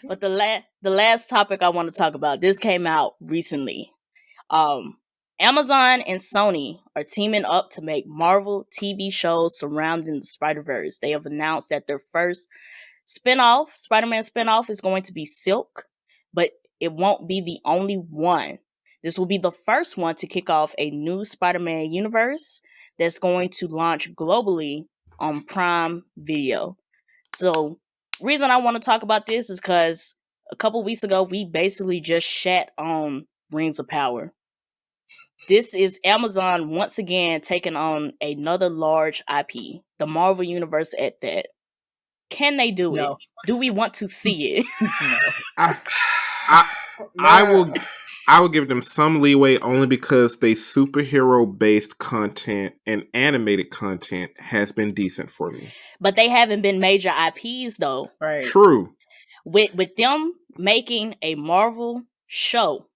But the last topic I want to talk about, this came out recently. Amazon and Sony are teaming up to make Marvel TV shows surrounding the Spider-Verse. They have announced that their first Spider-Man spinoff, is going to be Silk, but it won't be the only one. This will be the first one to kick off a new Spider-Man universe that's going to launch globally on Prime Video. So, reason I want to talk about this is because a couple weeks ago we basically just shat on Rings of Power. This is Amazon once again taking on another large IP, the Marvel Universe at that. Can they do it? Do we want to see it? I will give them some leeway only because they superhero based content and animated content has been decent for me. But they haven't been major IPs though. Right. True. With them making a Marvel show,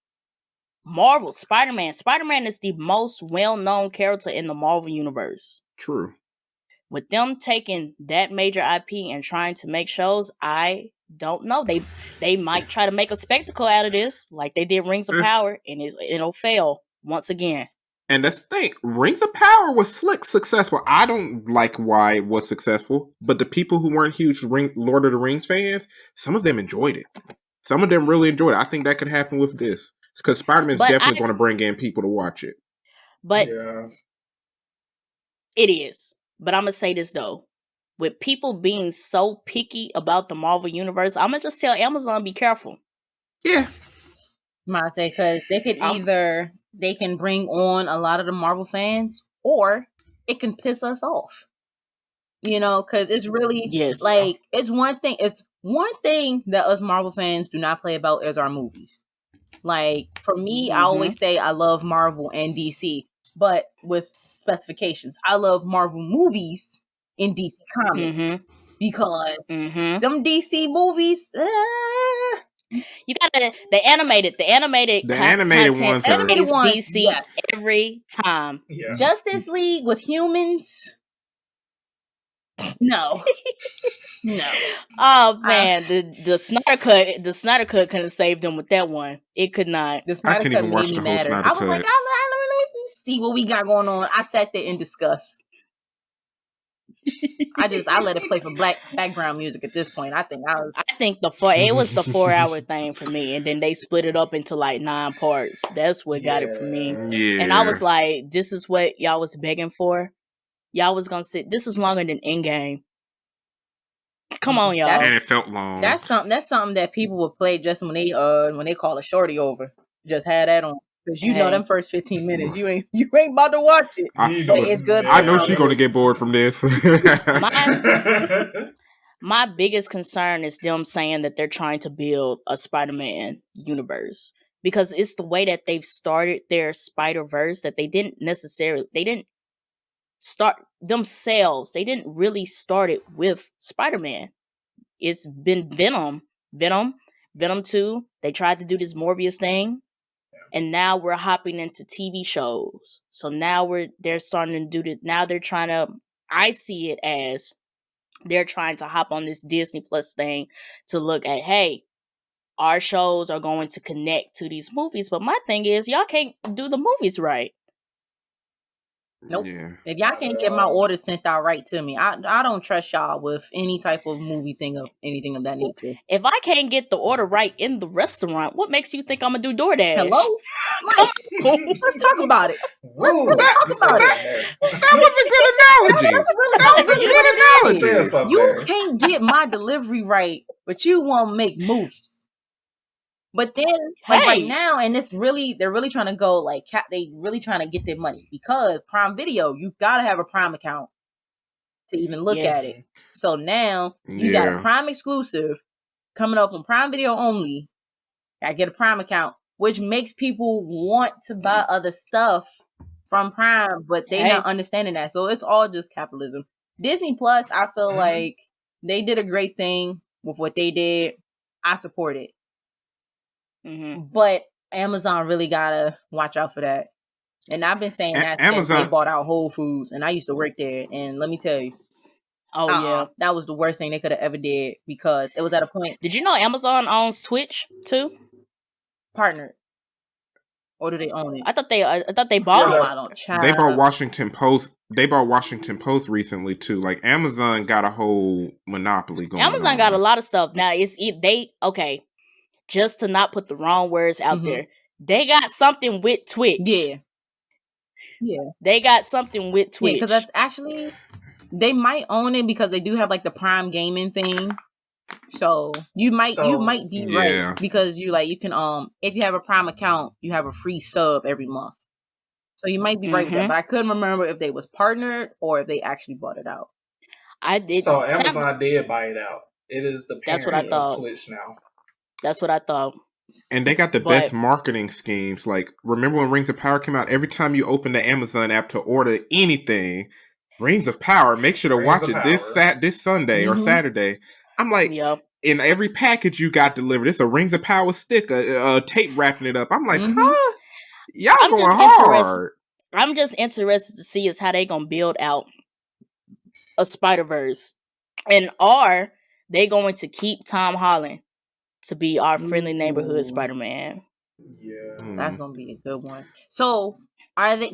Marvel Spider-Man is the most well-known character in the Marvel universe. True. With them taking that major IP and trying to make shows, I don't know. They might try to make a spectacle out of this, like they did Rings of Power, and it'll fail once again. And that's the thing. Rings of Power was successful. I don't like why it was successful, but the people who weren't huge Lord of the Rings fans, some of them enjoyed it. Some of them really enjoyed it. I think that could happen with this. Because Spider-Man's definitely going to bring in people to watch it. But it is. But I'm going to say this, though. With people being so picky about the Marvel Universe, I'm going to just tell Amazon, be careful. Yeah. Might say, because they could either, they can bring on a lot of the Marvel fans, or it can piss us off. You know, because it's really, like, it's one thing that us Marvel fans do not play about is our movies. Like, for me, I always say I love Marvel and DC, but with specifications. I love Marvel movies in DC Comics because them DC movies, you gotta the animated ones, DC every time. Yeah. Justice League with humans. No. Oh man, the Snyder cut couldn't save them with that one. It could not. The Snyder cut made me mad. I was like, let me see what we got going on. I sat there in disgust. I let it play for background music at this point. I think it was the 4-hour thing for me, and then they split it up into like 9 parts. That's what got it for me. Yeah. And I was like, this is what y'all was begging for. Y'all was gonna sit. This is longer than Endgame. Come on, y'all. And it felt long. That's something that people would play just when they call a shorty over. Just had that on. Because you know them first 15 minutes, you ain't about to watch it. It's good. I know she's gonna get bored from this. My biggest concern is them saying that they're trying to build a Spider-Man universe. Because it's the way that they've started their Spider-Verse that they didn't start themselves. They didn't really start it with Spider-Man. It's been Venom 2. They tried to do this Morbius thing. And now we're hopping into TV shows. So now they're starting to do this. Now they're trying to, I see it as they're trying to hop on this Disney Plus thing to look at, hey, our shows are going to connect to these movies. But my thing is, y'all can't do the movies right. Nope. Yeah. If y'all can't get my order sent out right to me, I don't trust y'all with any type of movie thing of anything of that nature. If I can't get the order right in the restaurant, what makes you think I'm gonna do DoorDash? Hello? Let's talk about it. That was a good analogy. That was a good analogy. You can't get my delivery right, but you won't make movies. But then, right now, and they're really trying to go, they really trying to get their money. Because Prime Video, you gotta have a Prime account to even look at it. So now, you got a Prime exclusive coming up on Prime Video only. Gotta get a Prime account, which makes people want to buy other stuff from Prime, but they're not understanding that. So it's all just capitalism. Disney Plus, I feel like they did a great thing with what they did. I support it. But Amazon really gotta watch out for that. And I've been saying that since they bought out Whole Foods, and I used to work there. And let me tell you, Oh yeah. That was the worst thing they could have ever did because it was at a point. Did you know Amazon owns Twitch too? Partnered. Or do they own it? I thought they bought Oh, it. I don't. Child. They bought Washington Post. They bought Washington Post recently too. Like Amazon got a whole monopoly going on. Amazon got a lot of stuff. Now okay. Just to not put the wrong words out there, they got something with Twitch. Yeah. They got something with Twitch. Because that's actually they might own it because they do have like the Prime gaming thing. So you might be right because you can if you have a Prime account, you have a free sub every month. So you might be right with that, but I couldn't remember if they was partnered or if they actually bought it out. I did. So Amazon did buy it out. It is the parent that's what I thought. Of Twitch now. That's what I thought. And they got the best marketing schemes. Like, remember when Rings of Power came out? Every time you open the Amazon app to order anything, Rings of Power, make sure to watch it this Sunday or Saturday. I'm like, in every package you got delivered, it's a Rings of Power stick, a tape wrapping it up. I'm like, huh? Y'all going hard. I'm just interested to see is how they gonna build out a Spider-Verse. And are they going to keep Tom Holland to be our friendly neighborhood Spider-Man? Yeah. That's gonna be a good one. So are they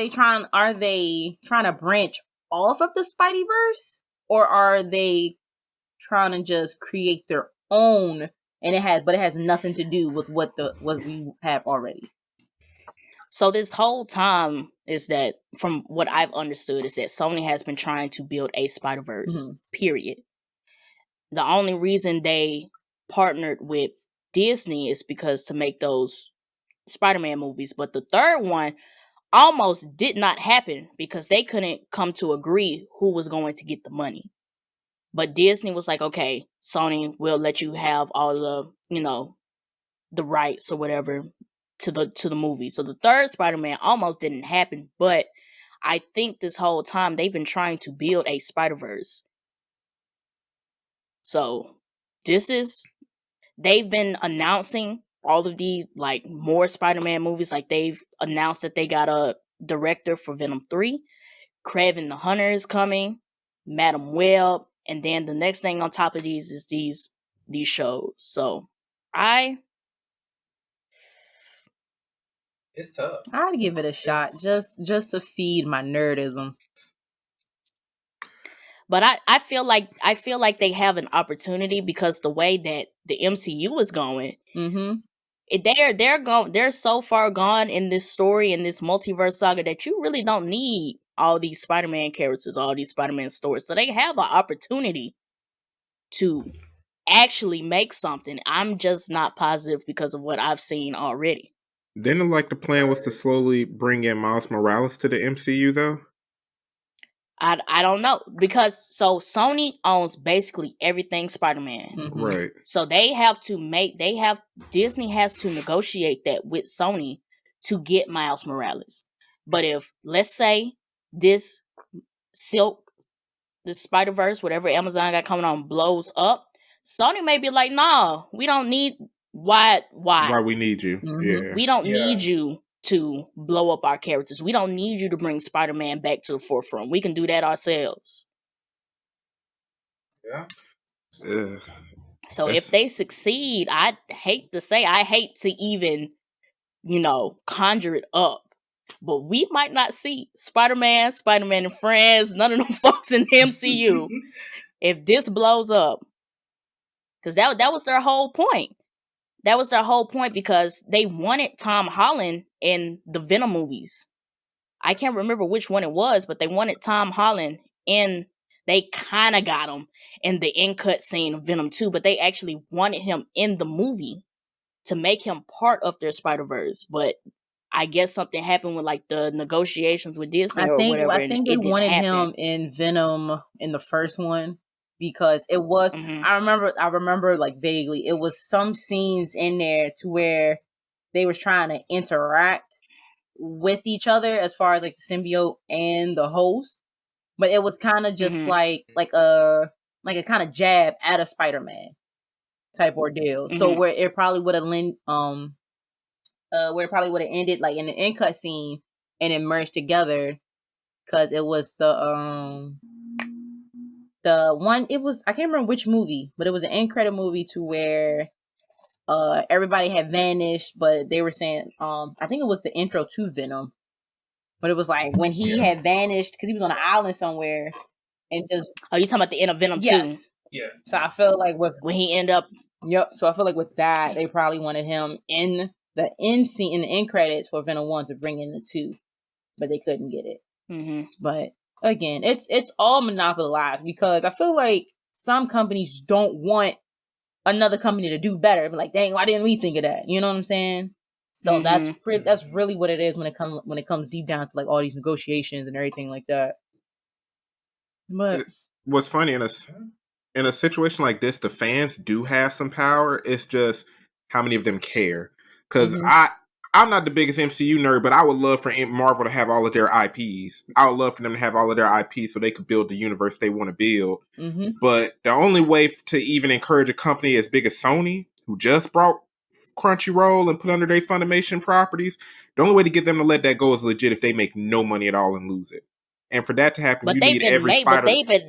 trying to branch off of the Spideyverse? Or are they trying to just create their own and it has nothing to do with what we have already? So this whole time is that, from what I've understood, is that Sony has been trying to build a Spider-Verse, period. The only reason they partnered with Disney is because to make those Spider-Man movies. But the third one almost did not happen because they couldn't come to agree who was going to get the money. But Disney was like, okay, Sony, we'll let you have all the, the rights or whatever to the movie. So the third Spider-Man almost didn't happen, but I think this whole time they've been trying to build a Spider-Verse. So they've been announcing all of these like more Spider-Man movies. Like they've announced that they got a director for Venom 3, Kraven the Hunter is coming, Madam Web, and then the next thing on top of these is these shows. So it's tough. I'd give it a shot just to feed my nerdism. But I feel like they have an opportunity because the way that the MCU is going, they're so far gone in this story, in this multiverse saga, that you really don't need all these Spider-Man characters, all these Spider-Man stories. So they have an opportunity to actually make something. I'm just not positive because of what I've seen already. Didn't like the plan was to slowly bring in Miles Morales to the MCU though? I don't know, because Sony owns basically everything Spider-Man. Right. So Disney has to negotiate that with Sony to get Miles Morales. But if, let's say, this Spider-Verse, whatever Amazon got coming on, blows up, Sony may be like, nah, we don't need why we need you. Yeah. We don't need you to blow up our characters. We don't need you to bring Spider-Man back to the forefront. We can do that ourselves. Yeah. So if they succeed, I hate to even, conjure it up, but we might not see Spider-Man and Friends, none of them folks in the MCU if this blows up. Because that was their whole point. That was their whole point, because they wanted Tom Holland in the Venom movies. I can't remember which one it was, but they wanted Tom Holland in. They kind of got him in the end cut scene of Venom 2, but they actually wanted him in the movie to make him part of their Spider-Verse. But I guess something happened with like the negotiations with Disney or whatever. I think they wanted him in Venom in the first one. Because it was, I remember like vaguely, it was some scenes in there to where they were trying to interact with each other as far as like the symbiote and the host, but it was kind of just like a kind of jab at a Spider-Man type ordeal. So where it probably would have ended like in the end cut scene and it merged together, because it was the the one, it was, I can't remember which movie, but it was an end credit movie to where everybody had vanished, but they were saying, I think it was the intro to Venom, but it was like when he had vanished because he was on an island somewhere and just. Oh, you talking about the end of Venom 2? Yes. Yeah. So I feel like when he ended up. Yep. So I feel like with that, they probably wanted him in the end scene, in the end credits for Venom 1 to bring in the 2, but they couldn't get it. Mm-hmm. But again, it's all monopolized because I feel like some companies don't want another company to do better. But like, dang, why didn't we think of that? You know what I'm saying? So that's really what it is when it comes deep down to like all these negotiations and everything like that. But what's funny in a situation like this, the fans do have some power. It's just how many of them care. Because I'm not the biggest MCU nerd, but I would love for Marvel to have all of their IPs. I would love for them to have all of their IPs so they could build the universe they want to build. Mm-hmm. But the only way to even encourage a company as big as Sony, who just brought Crunchyroll and put under their Funimation properties, the only way to get them to let that go is legit if they make no money at all and lose it. And for that to happen, but you need every Spider. But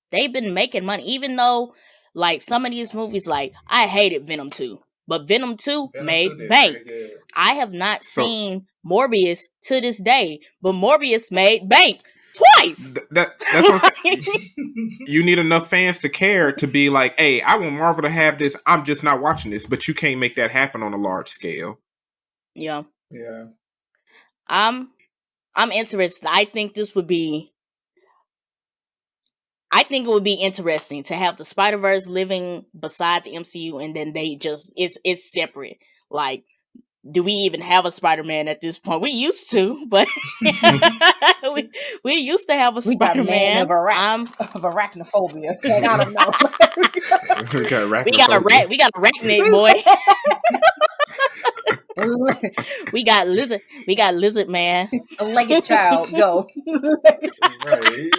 they've been making money, even though like some of these movies, like I hated Venom 2. But Venom 2 made bank. I have not seen Morbius to this day, but Morbius made bank twice. That's what I'm saying. You need enough fans to care to be like, hey, I want Marvel to have this. I'm just not watching this. But you can't make that happen on a large scale. Yeah. Yeah. I'm interested. I think it would be interesting to have the Spider-Verse living beside the MCU, and then they just it's separate. Like, do we even have a Spider-Man at this point? We used to, but we used to have a Spider-Man of arachnophobia. Like, I don't know. we got arachnid boy. we got lizard man. A legged child, go. Right.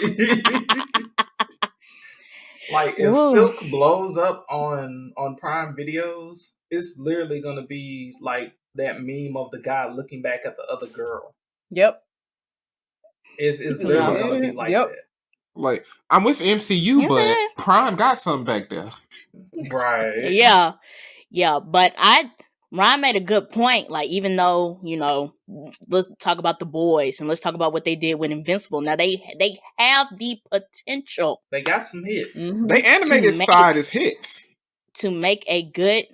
Like if Silk blows up on Prime Videos, it's literally gonna be like that meme of the guy looking back at the other girl. Yep. It's literally gonna be like that. Like, I'm with MCU, but Prime got something back there. Right. Yeah, but Ryan made a good point. Like, even though, let's talk about The Boys and let's talk about what they did with Invincible. Now, they have the potential. They got some hits. Mm-hmm. They animated side as hits. To make a good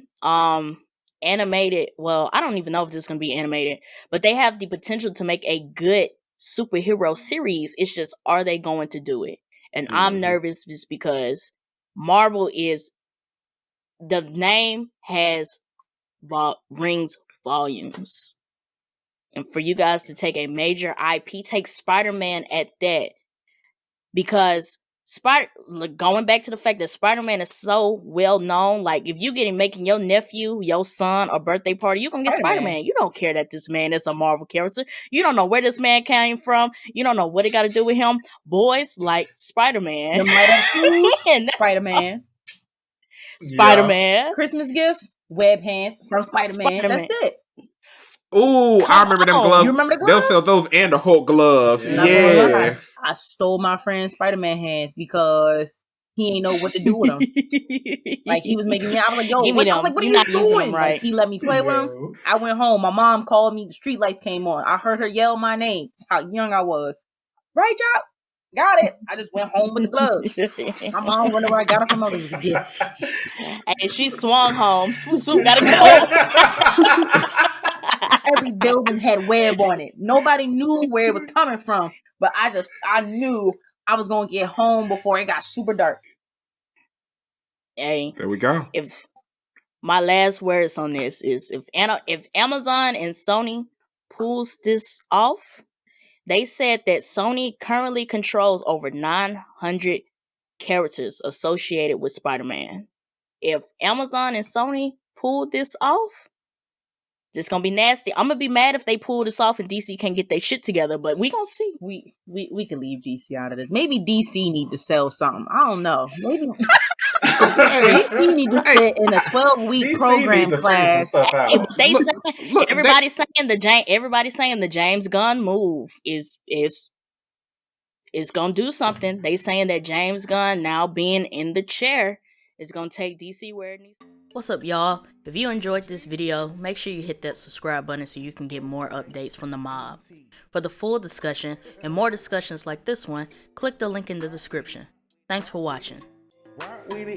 animated, well, I don't even know if this is going to be animated, but they have the potential to make a good superhero series. It's just, are they going to do it? And I'm nervous just because Marvel is, the name has rings volumes, and for you guys to take a major IP, take Spider-Man at that, because going back to the fact that Spider-Man is so well known. Like, if you getting making your nephew, your son, a birthday party, you gonna get Spider-Man. You don't care that this man is a Marvel character. You don't know where this man came from. You don't know what it got to do with him. Boys like Spider-Man. Spider-Man. Spider-Man. Christmas gifts. Web hands from Spider-Man. That's it. Oh, I remember them gloves. You remember the gloves? They'll sell those and the Hulk gloves. Yeah. I stole my friend's Spider-Man hands because he ain't know what to do with them. Like, he was making me. I was like, yo, what are you doing? Right. Like, he let me play with them. I went home. My mom called me. The street lights came on. I heard her yell my name. That's how young I was. Right, y'all? Got it. I just went home with the gloves. My mom wondered where I got it from. It was a gift. And she swung home. Swoop, swoop, gotta go. Every building had web on it. Nobody knew where it was coming from. But I knew I was going to get home before it got super dark. Hey, there we go. If my last words on this is if Amazon and Sony pulls this off, they said that Sony currently controls over 900 characters associated with Spider-Man. If Amazon and Sony pull this off, this gonna be nasty. I'm gonna be mad if they pull this off and DC can't get their shit together, but we gonna see. We can leave DC out of this. Maybe DC need to sell something. I don't know. Maybe DC need to fit in a 12-week program class. Everybody's saying the James Gunn move is it's gonna do something. They saying that James Gunn, now being in the chair, is gonna take DC where it needs. What's up, y'all? If you enjoyed this video, make sure you hit that subscribe button so you can get more updates from the mob. For the full discussion and more discussions like this one, click the link in the description. Thanks for watching. Rock with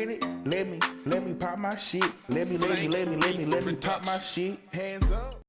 it, let me pop my shit. Let me pop my shit. Hands up.